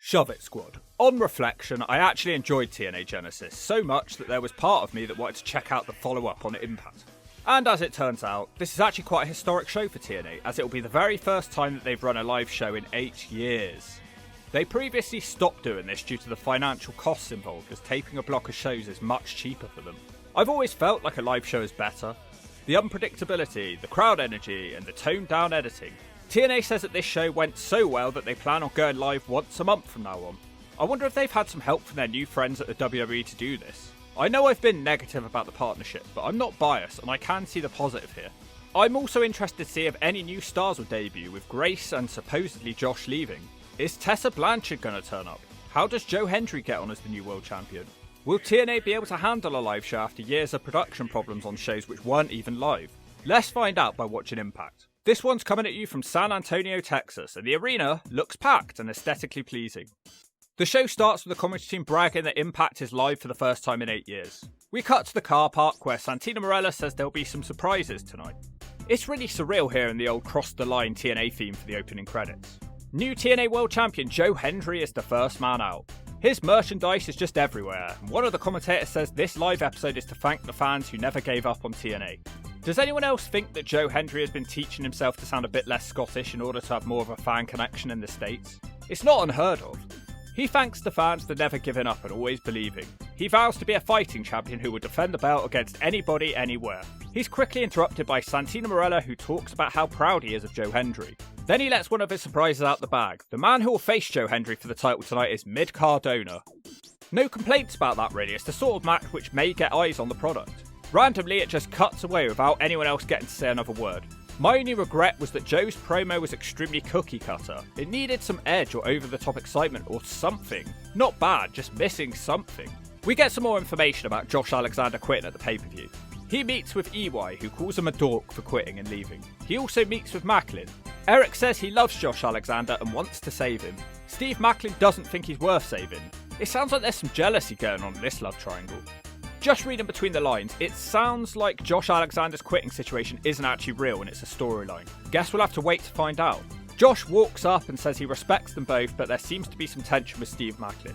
Shove it, squad. On reflection, I actually enjoyed TNA Genesis so much that there was part of me that wanted to check out the follow-up on Impact. And as it turns out, this is actually quite a historic show for TNA, as it will be the very first time that they've run a live show in 8 years. They previously stopped doing this due to the financial costs involved, as taping a block of shows is much cheaper for them. I've always felt like a live show is better. The unpredictability, the crowd energy, and the toned-down editing. TNA says that this show went so well that they plan on going live once a month from now on. I wonder if they've had some help from their new friends at the WWE to do this. I know I've been negative about the partnership, but I'm not biased and I can see the positive here. I'm also interested to see if any new stars will debut, with Grace and supposedly Josh leaving. Is Tessa Blanchard going to turn up? How does Joe Hendry get on as the new world champion? Will TNA be able to handle a live show after years of production problems on shows which weren't even live? Let's find out by watching Impact. This one's coming at you from San Antonio, Texas, and the arena looks packed and aesthetically pleasing. The show starts with the commentary team bragging that Impact is live for the first time in 8 years. We cut to the car park where Santina Marella says there'll be some surprises tonight. It's really surreal hearing the old cross the line TNA theme for the opening credits. New TNA World Champion Joe Hendry is the first man out. His merchandise is just everywhere, and one of the commentators says this live episode is to thank the fans who never gave up on TNA. Does anyone else think that Joe Hendry has been teaching himself to sound a bit less Scottish in order to have more of a fan connection in the States? It's not unheard of. He thanks the fans for never giving up and always believing. He vows to be a fighting champion who will defend the belt against anybody, anywhere. He's quickly interrupted by Santina Marella, who talks about how proud he is of Joe Hendry. Then he lets one of his surprises out the bag. The man who will face Joe Hendry for the title tonight is Matt Cardonna. No complaints about that really, it's the sort of match which may get eyes on the product. Randomly, it just cuts away without anyone else getting to say another word. My only regret was that Joe's promo was extremely cookie cutter. It needed some edge or over-the-top excitement or something. Not bad, just missing something. We get some more information about Josh Alexander quitting at the pay-per-view. He meets with EY, who calls him a dork for quitting and leaving. He also meets with Macklin. Eric says he loves Josh Alexander and wants to save him. Steve Macklin doesn't think he's worth saving. It sounds like there's some jealousy going on in this love triangle. Just reading between the lines, it sounds like Josh Alexander's quitting situation isn't actually real and it's a storyline. Guess we'll have to wait to find out. Josh walks up and says he respects them both, but there seems to be some tension with Steve Macklin.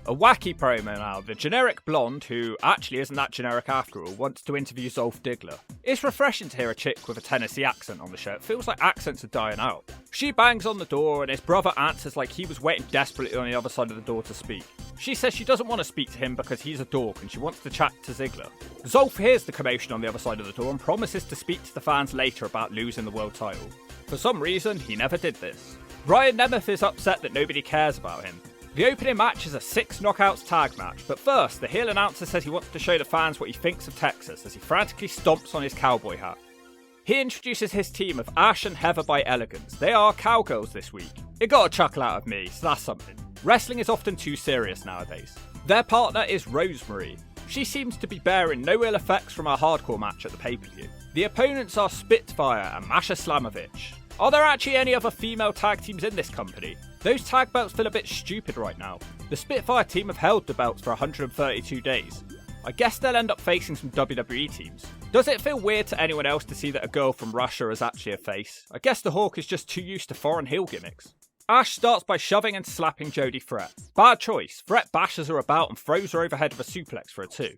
A wacky promo now. The generic blonde, who actually isn't that generic after all, wants to interview Zolf Diggler. It's refreshing to hear a chick with a Tennessee accent on the show. It feels like accents are dying out. She bangs on the door and his brother answers like he was waiting desperately on the other side of the door to speak. She says she doesn't want to speak to him because he's a dork and she wants to chat to Ziggler. Zolf hears the commotion on the other side of the door and promises to speak to the fans later about losing the world title. For some reason, he never did this. Ryan Nemeth is upset that nobody cares about him. The opening match is a 6 knockouts tag match, but first, the heel announcer says he wants to show the fans what he thinks of Texas as he frantically stomps on his cowboy hat. He introduces his team of Ash and Heather by Elegance. They are cowgirls this week. It got a chuckle out of me, so that's something. Wrestling is often too serious nowadays. Their partner is Rosemary. She seems to be bearing no ill effects from her hardcore match at the pay-per-view. The opponents are Spitfire and Masha Slamovich. Are there actually any other female tag teams in this company? Those tag belts feel a bit stupid right now. The Spitfire team have held the belts for 132 days. I guess they'll end up facing some WWE teams. Does it feel weird to anyone else to see that a girl from Russia is actually a face? I guess the Hawk is just too used to foreign heel gimmicks. Ash starts by shoving and slapping Jodie Fret. Bad choice. Fret bashes her about and throws her overhead with a suplex for a 2.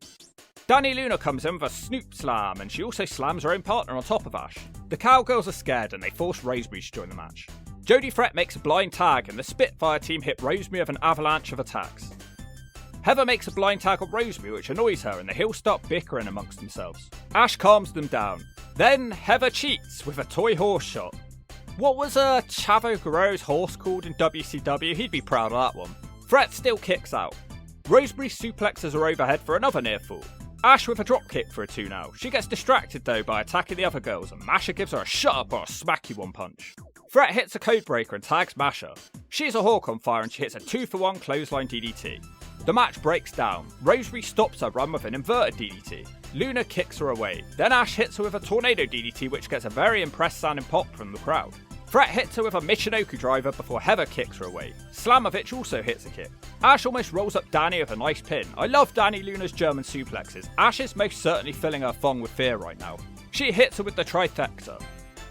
Dani Luna comes in with a Snoop Slam, and she also slams her own partner on top of Ash. The cowgirls are scared and they force Rosemary to join the match. Jodie Fret makes a blind tag and the Spitfire team hit Rosemary with an avalanche of attacks. Heather makes a blind tag on Rosemary, which annoys her, and the heels start bickering amongst themselves. Ash calms them down. Then Heather cheats with a toy horse shot. What was Chavo Guerrero's horse called in WCW? He'd be proud of that one. Fret still kicks out. Rosemary suplexes her overhead for another near fall. Ash with a dropkick for a 2 now. She gets distracted though by attacking the other girls, and Masha gives her a shut up or a smack you one punch. Fret hits a codebreaker and tags Masha. She's a Hawk on fire and she hits a 2-for-1 clothesline DDT. The match breaks down. Rosemary stops her run with an inverted DDT. Luna kicks her away. Then Ash hits her with a tornado DDT, which gets a very impressed sounding pop from the crowd. Fret hits her with a Michinoku driver before Heather kicks her away. Slamovich also hits a kick. Ash almost rolls up Dani with a nice pin. I love Dani Luna's German suplexes. Ash is most certainly filling her thong with fear right now. She hits her with the trifecta.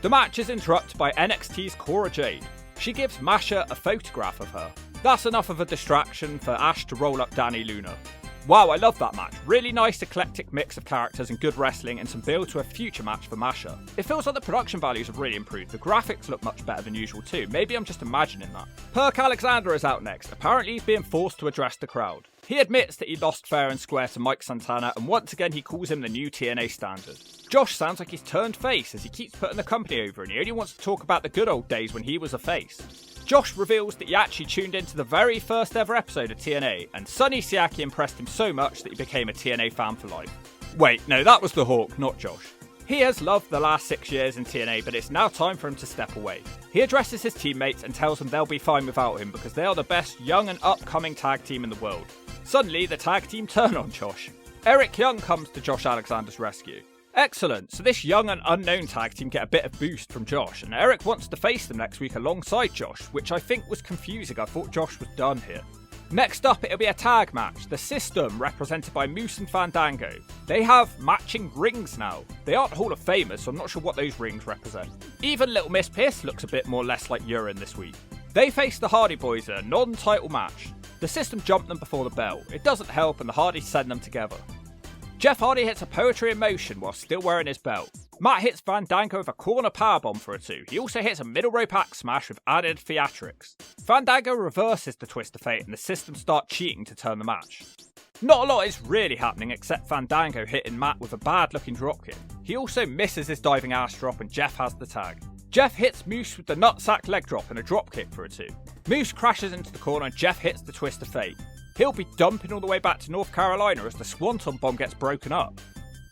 The match is interrupted by NXT's Cora Jade. She gives Masha a photograph of her. That's enough of a distraction for Ash to roll up Danny Luna. Wow, I love that match. Really nice eclectic mix of characters and good wrestling and some build to a future match for Masha. It feels like the production values have really improved. The graphics look much better than usual too. Maybe I'm just imagining that. Perk Alexander is out next. Apparently he's being forced to address the crowd. He admits that he lost fair and square to Mike Santana, and once again he calls him the new TNA standard. Josh sounds like he's turned face as he keeps putting the company over and he only wants to talk about the good old days when he was a face. Josh reveals that he actually tuned into the very first ever episode of TNA, and Sonny Siaki impressed him so much that he became a TNA fan for life. Wait, no, that was the Hawk, not Josh. He has loved the last 6 years in TNA, but it's now time for him to step away. He addresses his teammates and tells them they'll be fine without him because they are the best young and upcoming tag team in the world. Suddenly, the tag team turn on Josh. Eric Young comes to Josh Alexander's rescue. Excellent, so this young and unknown tag team get a bit of boost from Josh, and Eric wants to face them next week alongside Josh, which I think was confusing. I thought Josh was done here. Next up, it'll be a tag match. The System, represented by Moose and Fandango. They have matching rings now. They aren't Hall of Famers, so I'm not sure what those rings represent. Even Little Miss Pierce looks a bit more or less like urine this week. They face the Hardy Boys in a non-title match. The System jump them before the bell. It doesn't help, and the Hardys send them together. Jeff Hardy hits a Poetry in Motion while still wearing his belt. Matt hits Fandango with a corner powerbomb for a 2. He also hits a middle rope axe smash with added theatrics. Fandango reverses the twist of fate and the System start cheating to turn the match. Not a lot is really happening except Fandango hitting Matt with a bad looking dropkick. He also misses his diving ass drop and Jeff has the tag. Jeff hits Moose with the nutsack leg drop and a dropkick for a 2. Moose crashes into the corner and Jeff hits the twist of fate. He'll be dumping all the way back to North Carolina as the Swanton Bomb gets broken up.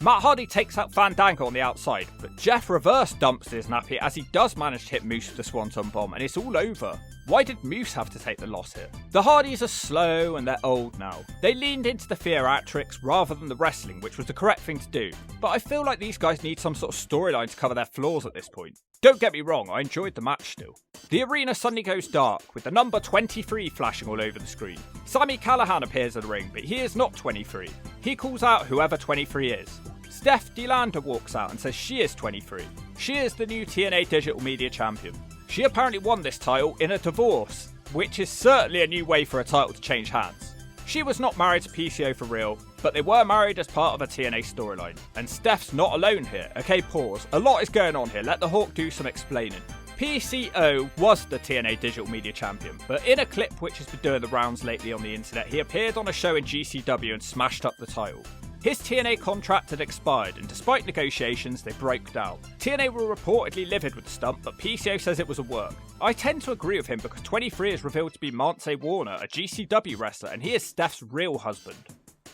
Matt Hardy takes out Fandango on the outside, but Jeff reverse dumps his nappy as he does manage to hit Moose with the Swanton Bomb, and it's all over. Why did Moose have to take the loss here? The Hardys are slow and they're old now. They leaned into the theatrics rather than the wrestling, which was the correct thing to do, but I feel like these guys need some sort of storyline to cover their flaws at this point. Don't get me wrong, I enjoyed the match still. The arena suddenly goes dark, with the number 23 flashing all over the screen. Sami Callihan appears in the ring, but he is not 23. He calls out whoever 23 is. Steph DeLander walks out and says she is 23. She is the new TNA Digital Media Champion. She apparently won this title in a divorce, which is certainly a new way for a title to change hands. She was not married to PCO for real, but they were married as part of a TNA storyline. And Steph's not alone here. Okay, pause. A lot is going on here. Let the Hawk do some explaining. PCO was the TNA Digital Media Champion, but in a clip which has been doing the rounds lately on the internet, he appeared on a show in GCW and smashed up the title. His TNA contract had expired, and despite negotiations, they broke down. TNA were reportedly livid with the stunt, but PCO says it was a work. I tend to agree with him because 23 is revealed to be Mance Warner, a GCW wrestler, and he is Steph's real husband.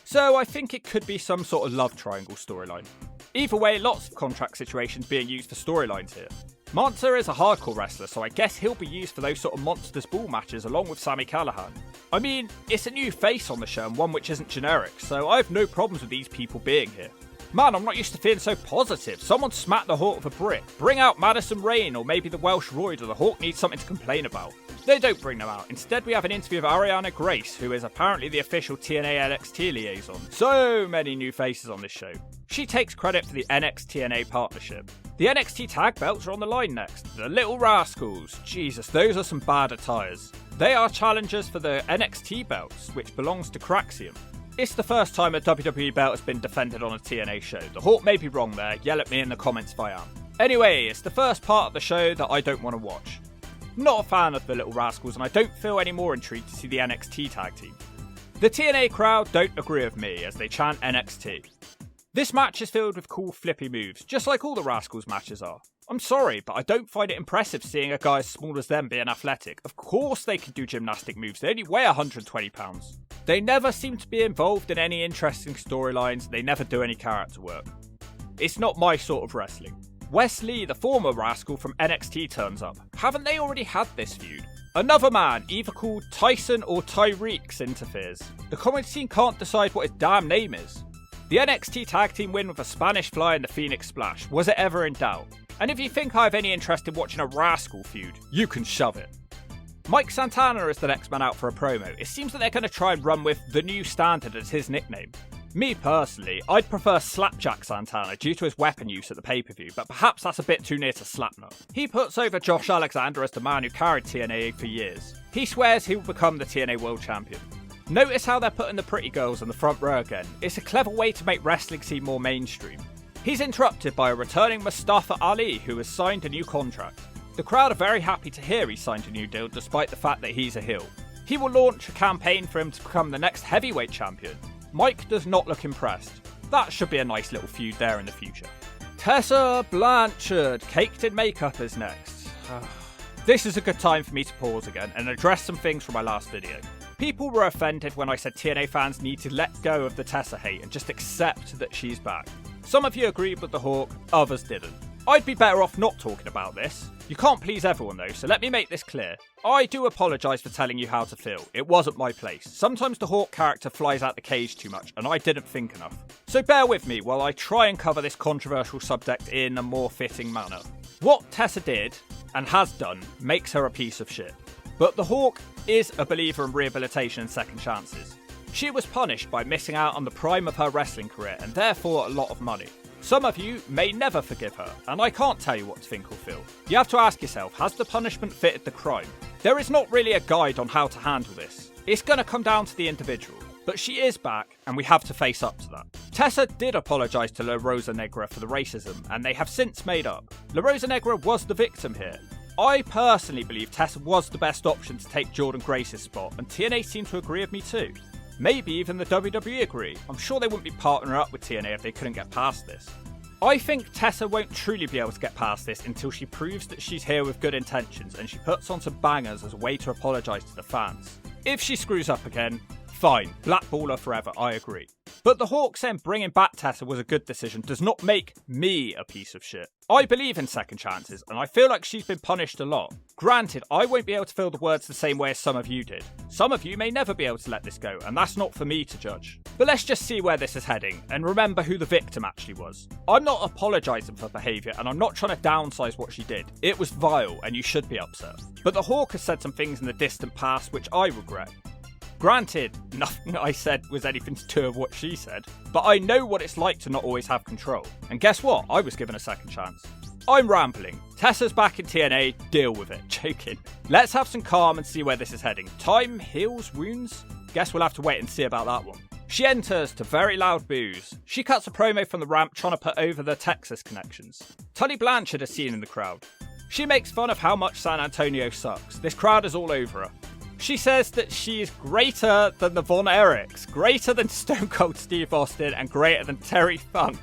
So I think it could be some sort of love triangle storyline. Either way, lots of contract situations being used for storylines here. Mansa is a hardcore wrestler, so I guess he'll be used for those sort of Monsters Ball matches along with Sami Callihan. I mean, it's a new face on the show and one which isn't generic, so I have no problems with these people being here. Man, I'm not used to feeling so positive. Someone smack the Hawk with a brick. Bring out Madison Rain or maybe the Welsh Royd, or the Hawk needs something to complain about. They don't bring them out. Instead, we have an interview of Ariana Grace, who is apparently the official TNA NXT liaison. So many new faces on this show. She takes credit for the NXT-TNA partnership. The NXT tag belts are on the line next. The Little Rascals. Jesus, those are some bad attires. They are challengers for the NXT belts, which belongs to Craxium. It's the first time a WWE belt has been defended on a TNA show. The Hawk may be wrong there. Yell at me in the comments if I am. Anyway, it's the first part of the show that I don't want to watch. Not a fan of the Little Rascals, and I don't feel any more intrigued to see the NXT tag team. The TNA crowd don't agree with me as they chant NXT. This match is filled with cool flippy moves, just like all the Rascals matches are. I'm sorry, but I don't find it impressive seeing a guy as small as them being athletic. Of course they can do gymnastic moves, they only weigh 120 pounds. They never seem to be involved in any interesting storylines, they never do any character work. It's not my sort of wrestling. Wes Lee, the former Rascal from NXT, turns up. Haven't they already had this feud? Another man, either called Tyson or Tyreeks, interferes. The comedy scene can't decide what his damn name is. The NXT tag team win with a Spanish fly and the Phoenix Splash. Was it ever in doubt? And if you think I have any interest in watching a Rascal feud, you can shove it. Mike Santana is the next man out for a promo. It seems that they're going to try and run with the new standard as his nickname. Me personally, I'd prefer Slapjack Santana due to his weapon use at the pay-per-view, but perhaps that's a bit too near to Slapnut. He puts over Josh Alexander as the man who carried TNA for years. He swears he will become the TNA World Champion. Notice how they're putting the pretty girls in the front row again. It's a clever way to make wrestling seem more mainstream. He's interrupted by a returning Mustafa Ali who has signed a new contract. The crowd are very happy to hear he signed a new deal despite the fact that he's a heel. He will launch a campaign for him to become the next heavyweight champion. Mike does not look impressed. That should be a nice little feud there in the future. Tessa Blanchard, caked in makeup, is next. This is a good time for me to pause again and address some things from my last video. People were offended when I said TNA fans need to let go of the Tessa hate and just accept that she's back. Some of you agreed with the Hawk, others didn't. I'd be better off not talking about this. You can't please everyone though, so let me make this clear. I do apologise for telling you how to feel. It wasn't my place. Sometimes the Hawk character flies out the cage too much, and I didn't think enough. So bear with me while I try and cover this controversial subject in a more fitting manner. What Tessa did, and has done, makes her a piece of shit. But the Hawk is a believer in rehabilitation and second chances. She was punished by missing out on the prime of her wrestling career, and therefore a lot of money. Some of you may never forgive her, and I can't tell you what to think or feel. You have to ask yourself, has the punishment fitted the crime? There is not really a guide on how to handle this. It's going to come down to the individual. But she is back, and we have to face up to that. Tessa did apologise to La Rosa Negra for the racism, and they have since made up. La Rosa Negra was the victim here. I personally believe Tessa was the best option to take Jordan Grace's spot, and TNA seem to agree with me too. Maybe even the WWE agree. I'm sure they wouldn't be partnering up with TNA if they couldn't get past this. I think Tessa won't truly be able to get past this until she proves that she's here with good intentions and she puts on some bangers as a way to apologise to the fans. If she screws up again, fine, blackball her forever, I agree. But the Hawk saying bringing back Tessa was a good decision does not make me a piece of shit. I believe in second chances, and I feel like she's been punished a lot. Granted, I won't be able to feel the words the same way as some of you did. Some of you may never be able to let this go, and that's not for me to judge. But let's just see where this is heading, and remember who the victim actually was. I'm not apologising for behaviour, and I'm not trying to downsize what she did. It was vile, and you should be upset. But the Hawk has said some things in the distant past which I regret. Granted, nothing I said was anything to do with what she said, but I know what it's like to not always have control. And guess what? I was given a second chance. I'm rambling. Tessa's back in TNA, deal with it. Joking. Let's have some calm and see where this is heading. Time heals wounds? Guess we'll have to wait and see about that one. She enters to very loud boos. She cuts a promo from the ramp trying to put over the Texas connections. Tully Blanchard is seen in the crowd. She makes fun of how much San Antonio sucks. This crowd is all over her. She says that she is greater than the Von Erichs, greater than Stone Cold Steve Austin, and greater than Terry Funk.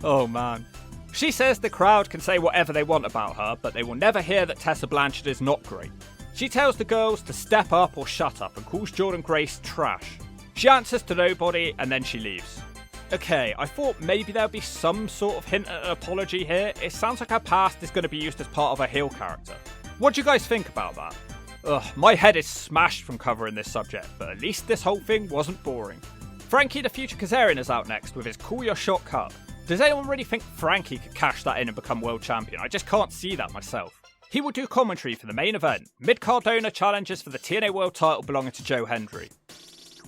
Oh man. She says the crowd can say whatever they want about her, but they will never hear that Tessa Blanchard is not great. She tells the girls to step up or shut up and calls Jordan Grace trash. She answers to nobody and then she leaves. Okay, I thought maybe there'd be some sort of hint at an apology here. It sounds like her past is going to be used as part of a heel character. What do you guys think about that? Ugh, my head is smashed from covering this subject, but at least this whole thing wasn't boring. Frankie the Future Kazarian is out next with his Call Your Shot Cup. Does anyone really think Frankie could cash that in and become world champion? I just can't see that myself. He will do commentary for the main event. Matt Cardonna challenges for the TNA World title belonging to Joe Hendry.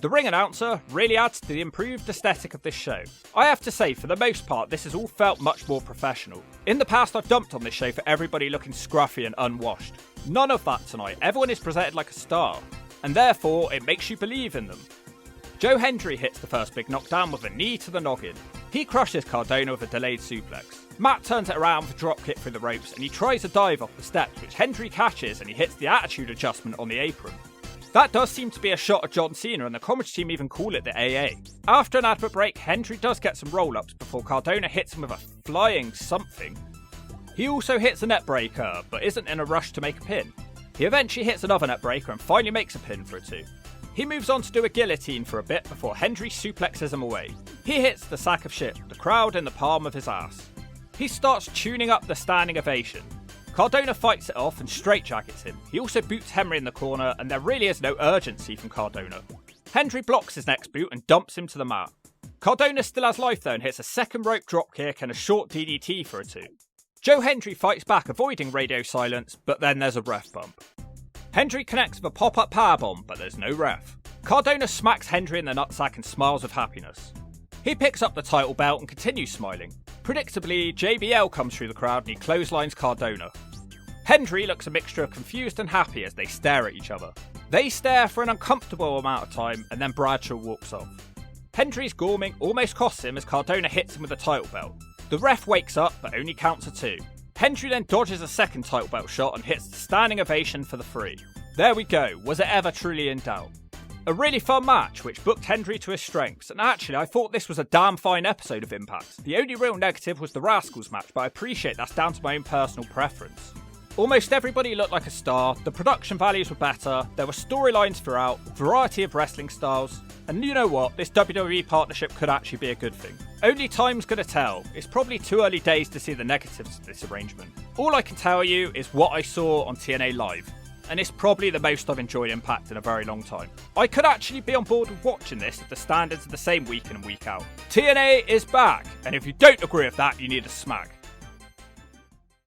The ring announcer really adds to the improved aesthetic of this show. I have to say, for the most part, this has all felt much more professional. In the past, I've dumped on this show for everybody looking scruffy and unwashed. None of that tonight. Everyone is presented like a star, and therefore it makes you believe in them. Joe Hendry hits the first big knockdown with a knee to the noggin. He crushes Cardona with a delayed suplex. Matt turns it around with a dropkick through the ropes, and he tries a dive off the steps, which Hendry catches, and he hits the attitude adjustment on the apron. That does seem to be a shot at John Cena, and the commentary team even call it the AA. After an advert break, Hendry does get some roll-ups before Cardona hits him with a flying something. He also hits a net breaker, but isn't in a rush to make a pin. He eventually hits another net breaker and finally makes a pin for a 2. He moves on to do a guillotine for a bit before Hendry suplexes him away. He hits the sack of shit, the crowd in the palm of his ass. He starts tuning up the standing ovation. Cardona fights it off and straightjackets him. He also boots Hendry in the corner, and there really is no urgency from Cardona. Hendry blocks his next boot and dumps him to the mat. Cardona still has life though and hits a second rope dropkick and a short DDT for a 2. Joe Hendry fights back, avoiding radio silence, but then there's a ref bump. Hendry connects with a pop-up powerbomb, but there's no ref. Cardona smacks Hendry in the nutsack and smiles with happiness. He picks up the title belt and continues smiling. Predictably, JBL comes through the crowd and he clotheslines Cardonna. Hendry looks a mixture of confused and happy as they stare at each other. They stare for an uncomfortable amount of time and then Bradshaw walks off. Hendry's gorming almost costs him as Cardonna hits him with the title belt. The ref wakes up but only counts a 2. Hendry then dodges a second title belt shot and hits the standing ovation for the 3. There we go, was it ever truly in doubt? A really fun match which booked Hendry to his strengths, and actually I thought this was a damn fine episode of Impact. The only real negative was the Rascals match, but I appreciate that's down to my own personal preference. Almost everybody looked like a star, the production values were better, there were storylines throughout, variety of wrestling styles, and you know what, this WWE partnership could actually be a good thing. Only time's gonna tell, it's probably too early days to see the negatives of this arrangement. All I can tell you is what I saw on TNA Live, and it's probably the most I've enjoyed Impact in a very long time. I could actually be on board with watching this if the standards are the same week in and week out. TNA is back, and if you don't agree with that, you need a smack.